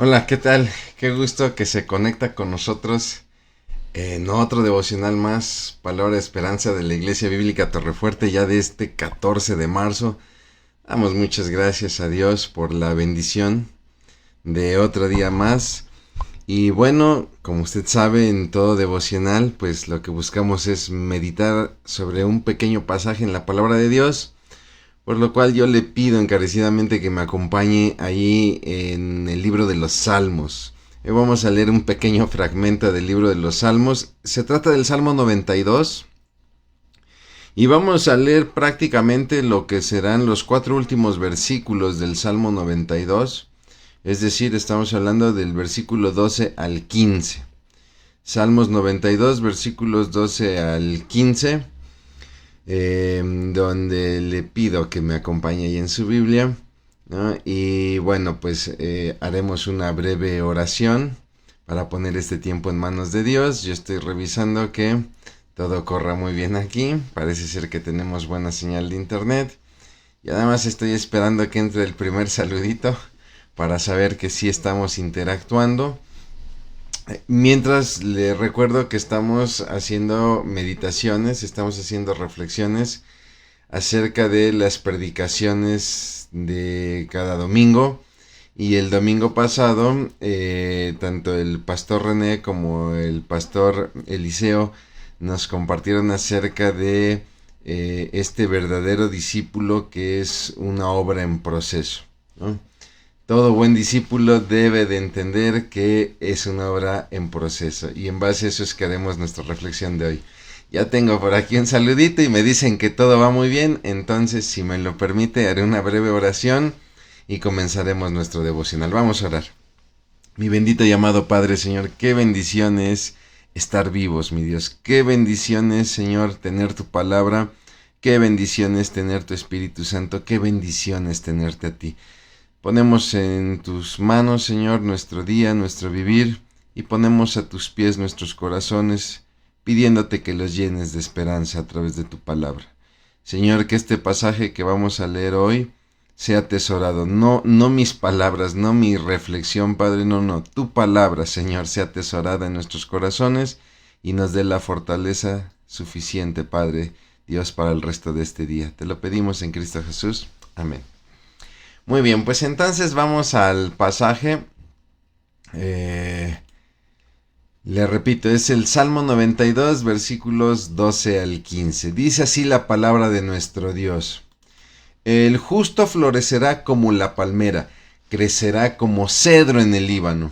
Hola, ¿qué tal? Qué gusto que se conecta con nosotros en otro devocional más, Palabra de Esperanza de la Iglesia Bíblica Torrefuerte, ya de este 14 de marzo. Damos muchas gracias a Dios por la bendición de otro día más. Y bueno, como usted sabe, en todo devocional, pues lo que buscamos es meditar sobre un pequeño pasaje en la Palabra de Dios, por lo cual yo le pido encarecidamente que me acompañe allí en el libro de los Salmos. Hoy vamos a leer un pequeño fragmento del libro de los Salmos. Se trata del Salmo 92 y vamos a leer prácticamente lo que serán los 4 últimos versículos del Salmo 92. Es decir, estamos hablando del versículo 12 al 15. Salmos 92, versículos 12 al 15. Donde le pido que me acompañe ahí en su Biblia, ¿no? Y bueno, pues haremos una breve oración para poner este tiempo en manos de Dios. Yo estoy revisando que todo corra muy bien aquí. Parece ser que tenemos buena señal de internet. Y además estoy esperando que entre el primer saludito para saber que sí estamos interactuando. Mientras le recuerdo que estamos haciendo meditaciones, estamos haciendo reflexiones acerca de las predicaciones de cada domingo. Y el domingo pasado, tanto el pastor René como el pastor Eliseo nos compartieron acerca de este verdadero discípulo que es una obra en proceso, ¿no? Todo buen discípulo debe de entender que es una obra en proceso, y en base a eso es que haremos nuestra reflexión de hoy. Ya tengo por aquí un saludito y me dicen que todo va muy bien, entonces si me lo permite haré una breve oración y comenzaremos nuestro devocional. Vamos a orar. Mi bendito y amado Padre, Señor, qué bendición es estar vivos, mi Dios. Qué bendición es, Señor, tener tu palabra. Qué bendición es tener tu Espíritu Santo. Qué bendición es tenerte a ti. Ponemos en tus manos, Señor, nuestro día, nuestro vivir, y ponemos a tus pies nuestros corazones, pidiéndote que los llenes de esperanza a través de tu palabra. Señor, que este pasaje que vamos a leer hoy sea atesorado. No mis palabras, no mi reflexión, Padre, no. Tu palabra, Señor, sea atesorada en nuestros corazones y nos dé la fortaleza suficiente, Padre, Dios, para el resto de este día. Te lo pedimos en Cristo Jesús. Amén. Muy bien, pues entonces vamos al pasaje. Le repito, es el Salmo 92, versículos 12 al 15. Dice así la palabra de nuestro Dios. El justo florecerá como la palmera, crecerá como cedro en el Líbano.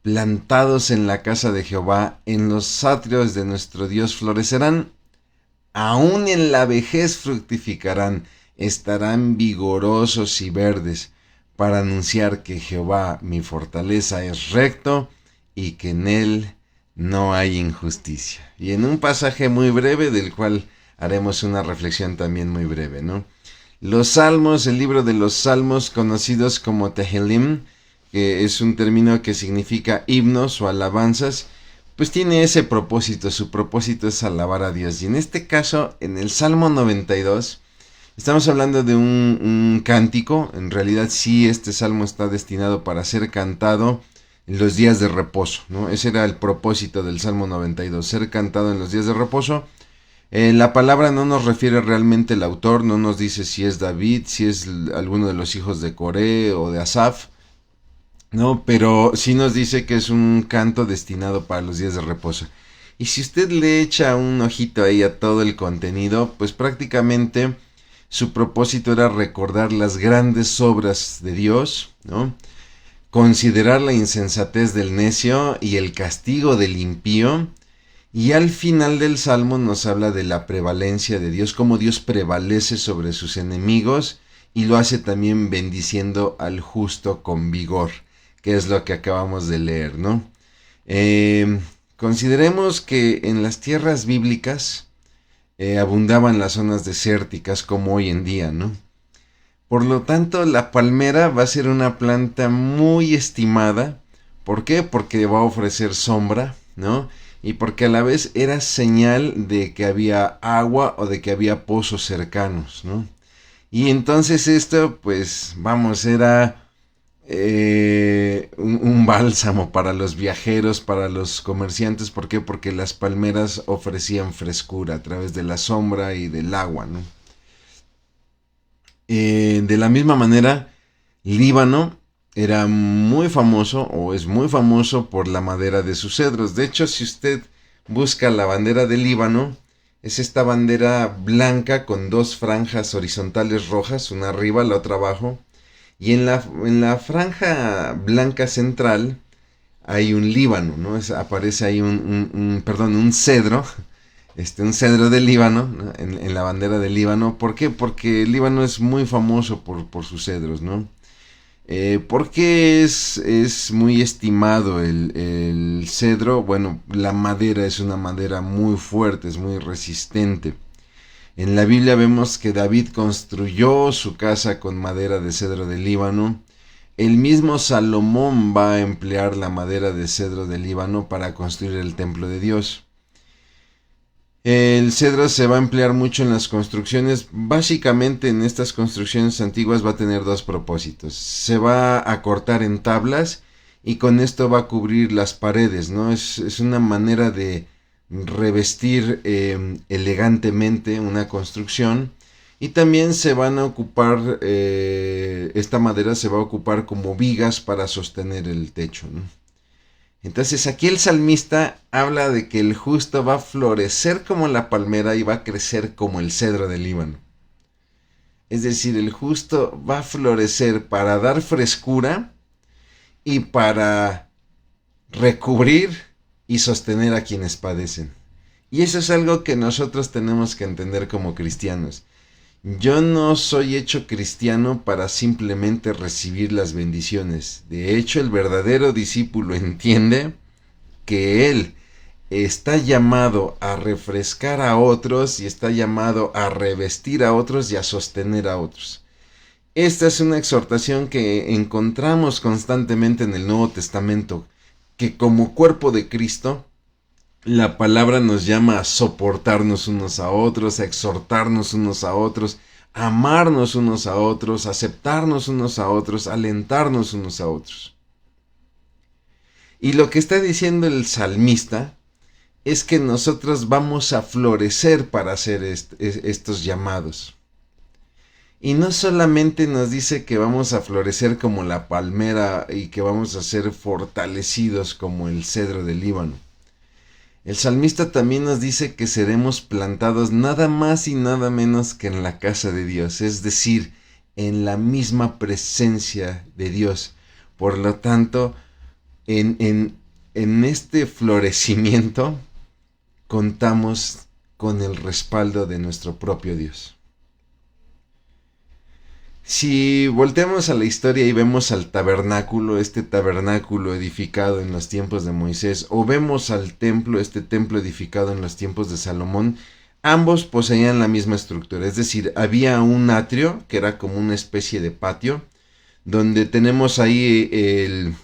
Plantados en la casa de Jehová, en los atrios de nuestro Dios florecerán. Aún en la vejez fructificarán, estarán vigorosos y verdes, para anunciar que Jehová mi fortaleza es recto y que en él no hay injusticia. Y en un pasaje muy breve del cual haremos una reflexión también muy breve, ¿no? Los salmos, el libro de los salmos, conocidos como Tehilim, que es un término que significa himnos o alabanzas, pues tiene ese propósito. Su propósito es alabar a Dios. Y en este caso, en el Salmo 92, estamos hablando de un cántico. En realidad sí, este salmo está destinado para ser cantado en los días de reposo, ¿no? Ese era el propósito del Salmo 92, ser cantado en los días de reposo. La palabra no nos refiere realmente el autor, no nos dice si es David, si es alguno de los hijos de Coré o de Asaf, ¿no? Pero sí nos dice que es un canto destinado para los días de reposo. Y si usted le echa un ojito ahí a todo el contenido, pues prácticamente su propósito era recordar las grandes obras de Dios, ¿no? Considerar la insensatez del necio y el castigo del impío. Y al final del Salmo nos habla de la prevalencia de Dios, cómo Dios prevalece sobre sus enemigos y lo hace también bendiciendo al justo con vigor, que es lo que acabamos de leer, ¿no? Consideremos que en las tierras bíblicas abundaban las zonas desérticas como hoy en día, ¿no? Por lo tanto, la palmera va a ser una planta muy estimada. ¿Por qué? Porque va a ofrecer sombra, ¿no? Y porque a la vez era señal de que había agua o de que había pozos cercanos, ¿no? Y entonces esto, pues, vamos, era un bálsamo para los viajeros, para los comerciantes. ¿Por qué? Porque las palmeras ofrecían frescura a través de la sombra y del agua, ¿no? De la misma manera, Líbano era muy famoso o es muy famoso por la madera de sus cedros. De hecho, si usted busca la bandera de Líbano, es esta bandera blanca con dos franjas horizontales rojas, una arriba, la otra abajo. Y en la franja blanca central hay un Líbano, ¿no? Aparece ahí perdón, un cedro, un cedro del Líbano, ¿no? En la bandera del Líbano. ¿Por qué? Porque el Líbano es muy famoso por sus cedros, ¿no? Porque es muy estimado el cedro. Bueno, la madera es una madera muy fuerte, es muy resistente. En la Biblia vemos que David construyó su casa con madera de cedro del Líbano. El mismo Salomón va a emplear la madera de cedro del Líbano para construir el templo de Dios. El cedro se va a emplear mucho en las construcciones. Básicamente en estas construcciones antiguas va a tener dos propósitos. Se va a cortar en tablas y con esto va a cubrir las paredes, ¿no? Es una manera de revestir elegantemente una construcción. Y también se van a ocupar, esta madera se va a ocupar como vigas para sostener el techo, ¿no? Entonces aquí el salmista habla de que el justo va a florecer como la palmera y va a crecer como el cedro del Líbano. Es decir, el justo va a florecer para dar frescura y para recubrir y sostener a quienes padecen. Y eso es algo que nosotros tenemos que entender como cristianos. Yo no soy hecho cristiano para simplemente recibir las bendiciones. De hecho, el verdadero discípulo entiende que él está llamado a refrescar a otros y está llamado a revestir a otros y a sostener a otros. Esta es una exhortación que encontramos constantemente en el Nuevo Testamento, que como cuerpo de Cristo, la palabra nos llama a soportarnos unos a otros, a exhortarnos unos a otros, a amarnos unos a otros, a aceptarnos unos a otros, a alentarnos unos a otros. Y lo que está diciendo el salmista es que nosotros vamos a florecer para hacer estos llamados. Y no solamente nos dice que vamos a florecer como la palmera y que vamos a ser fortalecidos como el cedro del Líbano. El salmista también nos dice que seremos plantados nada más y nada menos que en la casa de Dios, es decir, en la misma presencia de Dios. Por lo tanto, en este florecimiento contamos con el respaldo de nuestro propio Dios. Si volteamos a la historia y vemos al tabernáculo, este tabernáculo edificado en los tiempos de Moisés, o vemos al templo, este templo edificado en los tiempos de Salomón, ambos poseían la misma estructura, es decir, había un atrio que era como una especie de patio, donde tenemos ahí el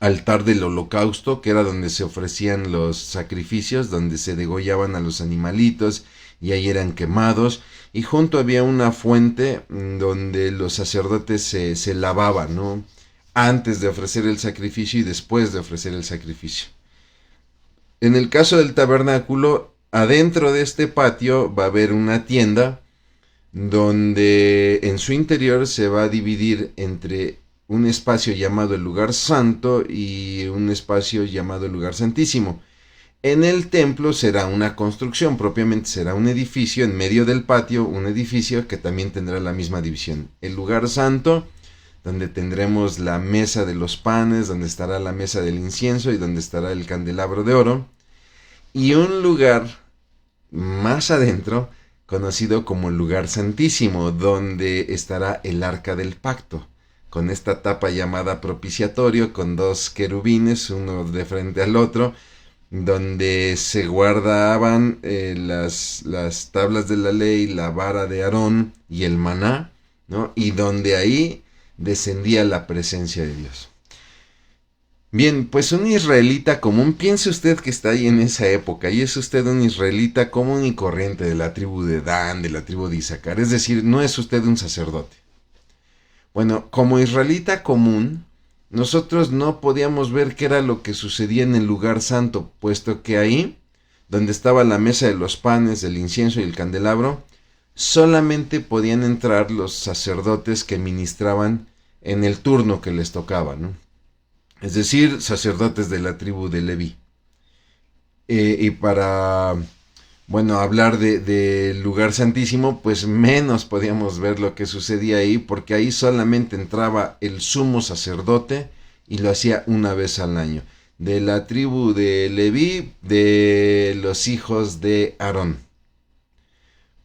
altar del holocausto, que era donde se ofrecían los sacrificios, donde se degollaban a los animalitos y ahí eran quemados. Y junto había una fuente donde los sacerdotes se lavaban, ¿no? Antes de ofrecer el sacrificio y después de ofrecer el sacrificio. En el caso del tabernáculo, adentro de este patio va a haber una tienda donde en su interior se va a dividir entre un espacio llamado el lugar santo y un espacio llamado el lugar santísimo. En el templo será una construcción, propiamente será un edificio, en medio del patio, un edificio que también tendrá la misma división. El lugar santo, donde tendremos la mesa de los panes, donde estará la mesa del incienso y donde estará el candelabro de oro. Y un lugar más adentro, conocido como el lugar santísimo, donde estará el arca del pacto, con esta tapa llamada propiciatorio, con dos querubines, uno de frente al otro, donde se guardaban las tablas de la ley, la vara de Aarón y el maná, ¿no? Y donde ahí descendía la presencia de Dios. Bien, pues un israelita común, piense usted que está ahí en esa época, y es usted un israelita común y corriente de la tribu de Dan, de la tribu de Isaacar, es decir, no es usted un sacerdote. Bueno, como israelita común, nosotros no podíamos ver qué era lo que sucedía en el lugar santo, puesto que ahí, donde estaba la mesa de los panes, el incienso y el candelabro, solamente podían entrar los sacerdotes que ministraban en el turno que les tocaba, ¿no? Es decir, sacerdotes de la tribu de Leví. Y para, bueno, hablar del lugar santísimo, pues menos podíamos ver lo que sucedía ahí, porque ahí solamente entraba el sumo sacerdote y lo hacía una vez al año. De la tribu de Leví, de los hijos de Aarón.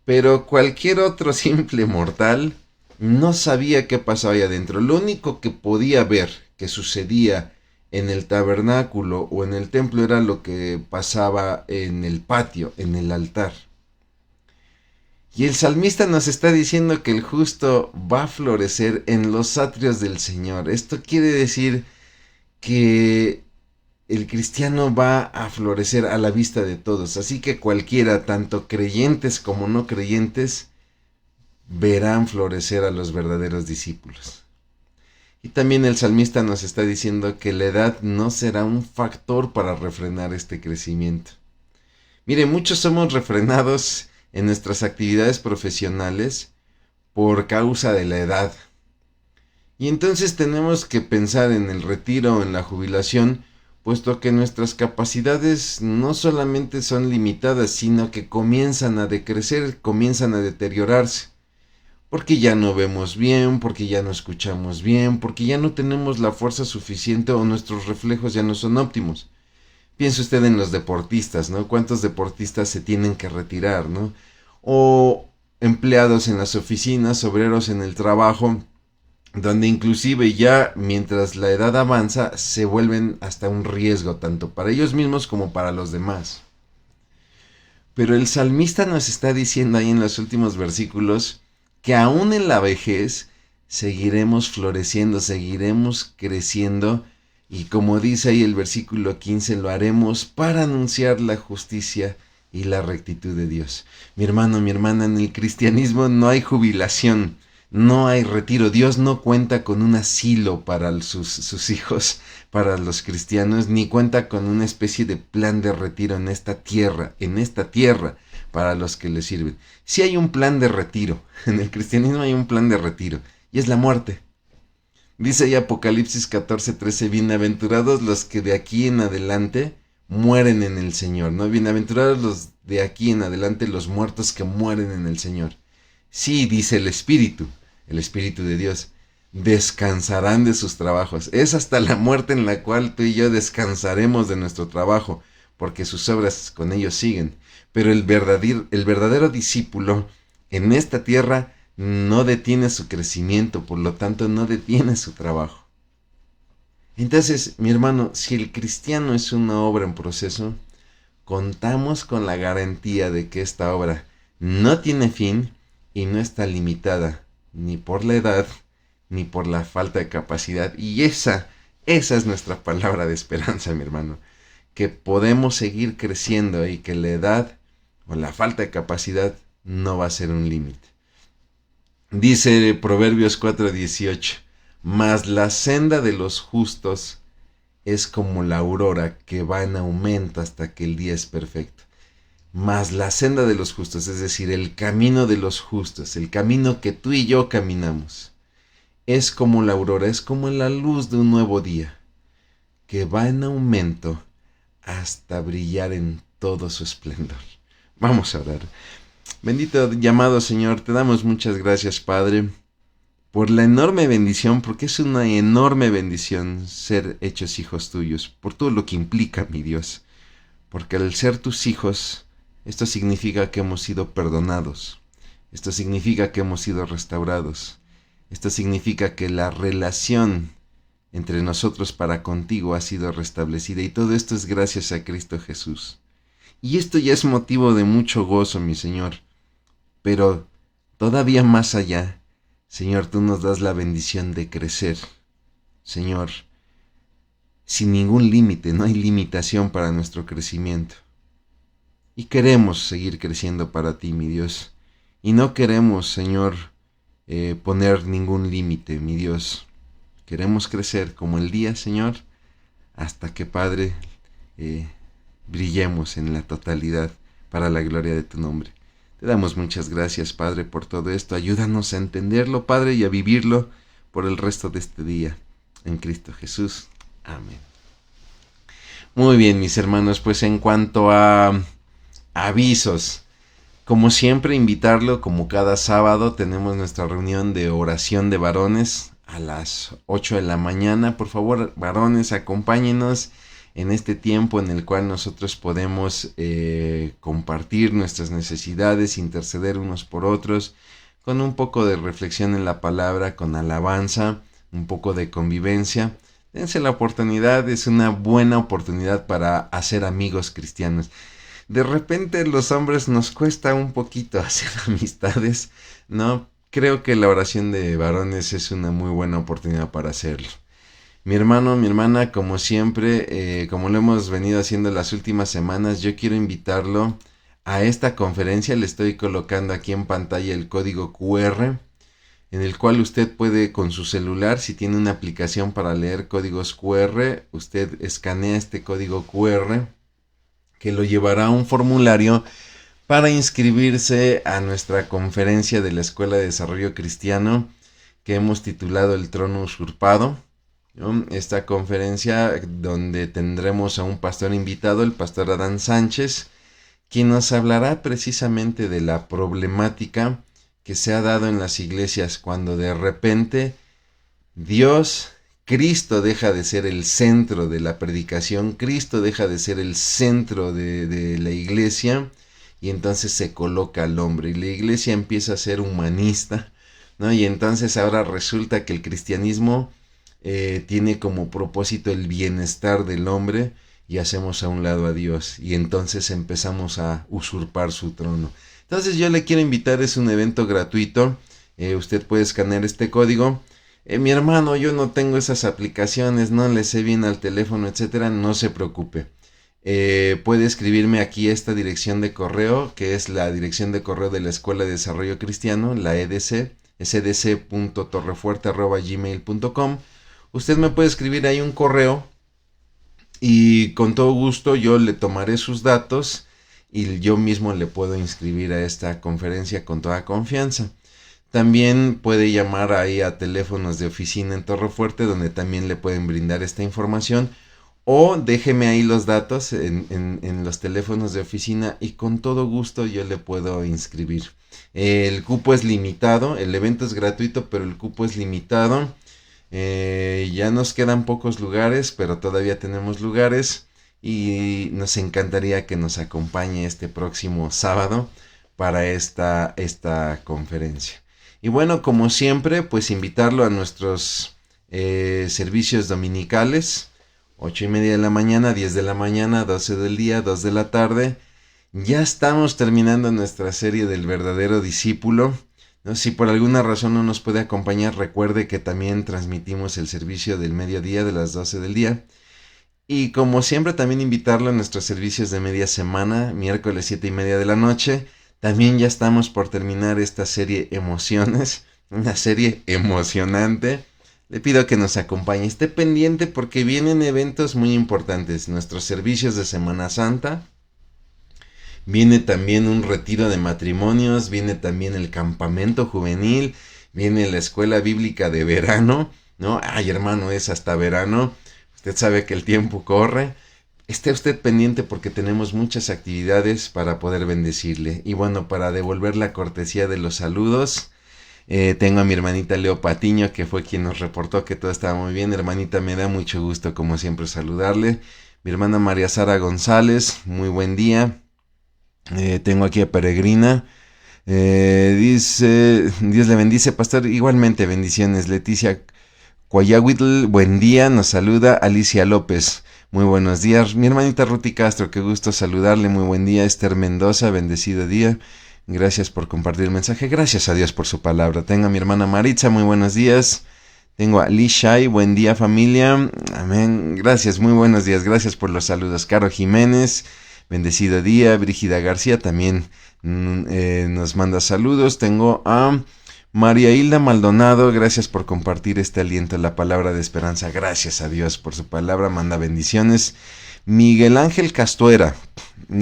Pero cualquier otro simple mortal no sabía qué pasaba ahí adentro. Lo único que podía ver que sucedía en el tabernáculo o en el templo era lo que pasaba en el patio, en el altar. Y el salmista nos está diciendo que el justo va a florecer en los atrios del Señor. Esto quiere decir que el cristiano va a florecer a la vista de todos. Así que cualquiera, tanto creyentes como no creyentes, verán florecer a los verdaderos discípulos. Y también el salmista nos está diciendo que la edad no será un factor para refrenar este crecimiento. Mire, muchos somos refrenados en nuestras actividades profesionales por causa de la edad. Y entonces tenemos que pensar en el retiro o en la jubilación, puesto que nuestras capacidades no solamente son limitadas, sino que comienzan a decrecer, comienzan a deteriorarse. Porque ya no vemos bien, porque ya no escuchamos bien, porque ya no tenemos la fuerza suficiente o nuestros reflejos ya no son óptimos. Piense usted en los deportistas, ¿no? ¿Cuántos deportistas se tienen que retirar, ¿no? O empleados en las oficinas, obreros en el trabajo, donde inclusive ya mientras la edad avanza se vuelven hasta un riesgo, tanto para ellos mismos como para los demás. Pero el salmista nos está diciendo ahí en los últimos versículos que aún en la vejez seguiremos floreciendo, seguiremos creciendo, y como dice ahí el versículo 15, lo haremos para anunciar la justicia y la rectitud de Dios. Mi hermano, mi hermana, en el cristianismo no hay jubilación, no hay retiro. Dios no cuenta con un asilo para sus hijos, para los cristianos, ni cuenta con una especie de plan de retiro en esta tierra, para los que le sirven. Sí hay un plan de retiro, en el cristianismo hay un plan de retiro, y es la muerte. Dice ahí Apocalipsis 14:13, bienaventurados los que de aquí en adelante mueren en el Señor, ¿no? Bienaventurados los de aquí en adelante, los muertos que mueren en el Señor. Sí, dice el Espíritu de Dios, descansarán de sus trabajos. Es hasta la muerte en la cual tú y yo descansaremos de nuestro trabajo, porque sus obras con ellos siguen. Pero el verdadero discípulo en esta tierra no detiene su crecimiento, por lo tanto no detiene su trabajo. Entonces, mi hermano, si el cristiano es una obra en proceso, contamos con la garantía de que esta obra no tiene fin y no está limitada ni por la edad ni por la falta de capacidad. Y esa es nuestra palabra de esperanza, mi hermano, que podemos seguir creciendo y que la edad o la falta de capacidad no va a ser un límite. Dice Proverbios 4:18, mas la senda de los justos es como la aurora que va en aumento hasta que el día es perfecto. Mas la senda de los justos, es decir, el camino de los justos, el camino que tú y yo caminamos, es como la aurora, es como la luz de un nuevo día, que va en aumento hasta brillar en todo su esplendor. Vamos a orar. Bendito llamado Señor, te damos muchas gracias, Padre, por la enorme bendición, porque es una enorme bendición ser hechos hijos tuyos, por todo lo que implica, mi Dios, porque al ser tus hijos, esto significa que hemos sido perdonados, esto significa que hemos sido restaurados, esto significa que la relación entre nosotros para contigo ha sido restablecida, y todo esto es gracias a Cristo Jesús. Y esto ya es motivo de mucho gozo, mi Señor, pero todavía más allá, Señor, tú nos das la bendición de crecer, Señor, sin ningún límite, no hay limitación para nuestro crecimiento. Y queremos seguir creciendo para ti, mi Dios, y no queremos, Señor, poner ningún límite, mi Dios. Queremos crecer como el día, Señor, hasta que, Padre, brillemos en la totalidad para la gloria de tu nombre. Te damos muchas gracias, Padre, por todo esto. Ayúdanos a entenderlo, Padre, y a vivirlo por el resto de este día. En Cristo Jesús. Amén. Muy bien, mis hermanos, pues en cuanto a avisos, como siempre, invitarlo, como cada sábado, tenemos nuestra reunión de oración de varones a las 8 de la mañana. Por favor, varones, acompáñenos en este tiempo en el cual nosotros podemos compartir nuestras necesidades, interceder unos por otros, con un poco de reflexión en la palabra, con alabanza, un poco de convivencia. Dense la oportunidad, es una buena oportunidad para hacer amigos cristianos. De repente los hombres nos cuesta un poquito hacer amistades, ¿no? Creo que la oración de varones es una muy buena oportunidad para hacerlo. Mi hermano, mi hermana, como siempre, como lo hemos venido haciendo las últimas semanas, yo quiero invitarlo a esta conferencia. Le estoy colocando aquí en pantalla el código QR, en el cual usted puede, con su celular, si tiene una aplicación para leer códigos QR, usted escanea este código QR, que lo llevará a un formulario para inscribirse a nuestra conferencia de la Escuela de Desarrollo Cristiano, que hemos titulado El Trono Usurpado. Esta conferencia donde tendremos a un pastor invitado, el pastor Adán Sánchez, quien nos hablará precisamente de la problemática que se ha dado en las iglesias cuando de repente Cristo deja de ser el centro de la predicación, Cristo deja de ser el centro de la iglesia, y entonces se coloca al hombre y la iglesia empieza a ser humanista, ¿no? Y entonces ahora resulta que el cristianismo tiene como propósito el bienestar del hombre, y hacemos a un lado a Dios, y entonces empezamos a usurpar su trono. Entonces yo le quiero invitar, es un evento gratuito, usted puede escanear este código. Mi hermano, yo no tengo esas aplicaciones, no le sé bien al teléfono, etcétera. No se preocupe. Puede escribirme aquí esta dirección de correo, que es la dirección de correo de la Escuela de Desarrollo Cristiano, la EDC, sdc.torrefuerte@gmail.com. Usted me puede escribir ahí un correo y con todo gusto yo le tomaré sus datos y yo mismo le puedo inscribir a esta conferencia con toda confianza. También puede llamar ahí a teléfonos de oficina en Torrefuerte, donde también le pueden brindar esta información, o déjeme ahí los datos en los teléfonos de oficina y con todo gusto yo le puedo inscribir. El cupo es limitado, el evento es gratuito, pero el cupo es limitado. Ya nos quedan pocos lugares, pero todavía tenemos lugares y nos encantaría que nos acompañe este próximo sábado para esta conferencia. Y bueno, como siempre, pues invitarlo a nuestros servicios dominicales, 8:30 de la mañana, 10 de la mañana, 12 del día, 2 de la tarde. Ya estamos terminando nuestra serie del verdadero discípulo, ¿no? Si por alguna razón no nos puede acompañar, recuerde que también transmitimos el servicio del mediodía de las 12 del día. Y como siempre, también invitarlo a nuestros servicios de media semana, miércoles 7:30 de la noche. También ya estamos por terminar esta serie Emociones, una serie emocionante. Le pido que nos acompañe, esté pendiente porque vienen eventos muy importantes, nuestros servicios de Semana Santa. Viene también un retiro de matrimonios, viene también el campamento juvenil, viene la escuela bíblica de verano, ¿no? Ay, hermano, es hasta verano. Usted sabe que el tiempo corre. Esté usted pendiente porque tenemos muchas actividades para poder bendecirle. Y bueno, para devolver la cortesía de los saludos, tengo a mi hermanita Leo Patiño, que fue quien nos reportó que todo estaba muy bien. Hermanita, me da mucho gusto como siempre saludarle. Mi hermana María Sara González, muy buen día. Tengo aquí a Peregrina. Dice, Dios le bendice, pastor. Igualmente, bendiciones. Leticia Cuayahuitl, buen día. Nos saluda Alicia López. Muy buenos días. Mi hermanita Ruti Castro, qué gusto saludarle. Muy buen día. Esther Mendoza, bendecido día. Gracias por compartir el mensaje. Gracias a Dios por su palabra. Tengo a mi hermana Maritza, muy buenos días. Tengo a Lee Shai, buen día familia. Amén. Gracias, muy buenos días. Gracias por los saludos. Caro Jiménez, bendecido día. Brígida García también nos manda saludos. Tengo a María Hilda Maldonado, gracias por compartir este aliento, la palabra de esperanza. Gracias a Dios por su palabra, manda bendiciones. Miguel Ángel Castuera,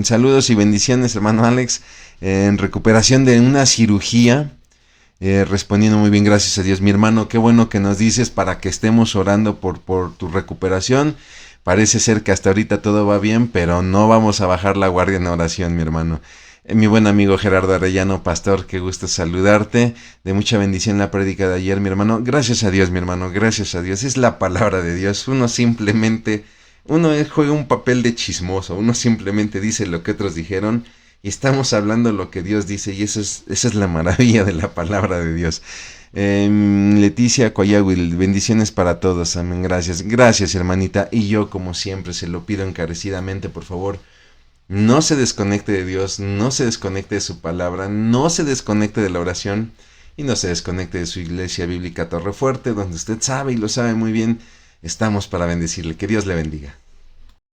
saludos y bendiciones, hermano Alex, en recuperación de una cirugía. Respondiendo muy bien, gracias a Dios. Mi hermano, qué bueno que nos dices para que estemos orando por tu recuperación. Parece ser que hasta ahorita todo va bien, pero no vamos a bajar la guardia en oración, mi hermano. Mi buen amigo Gerardo Arellano, pastor, qué gusto saludarte. De mucha bendición la prédica de ayer, mi hermano. Gracias a Dios, mi hermano, gracias a Dios. Es la palabra de Dios. Uno juega un papel de chismoso. Uno simplemente dice lo que otros dijeron. Y estamos hablando lo que Dios dice, y esa es la maravilla de la palabra de Dios. Leticia Coyagüil, bendiciones para todos, amén, gracias. Gracias, hermanita, y yo como siempre se lo pido encarecidamente, por favor, no se desconecte de Dios, no se desconecte de su palabra, no se desconecte de la oración, y no se desconecte de su iglesia bíblica Torre Fuerte, donde usted sabe y lo sabe muy bien, estamos para bendecirle. Que Dios le bendiga.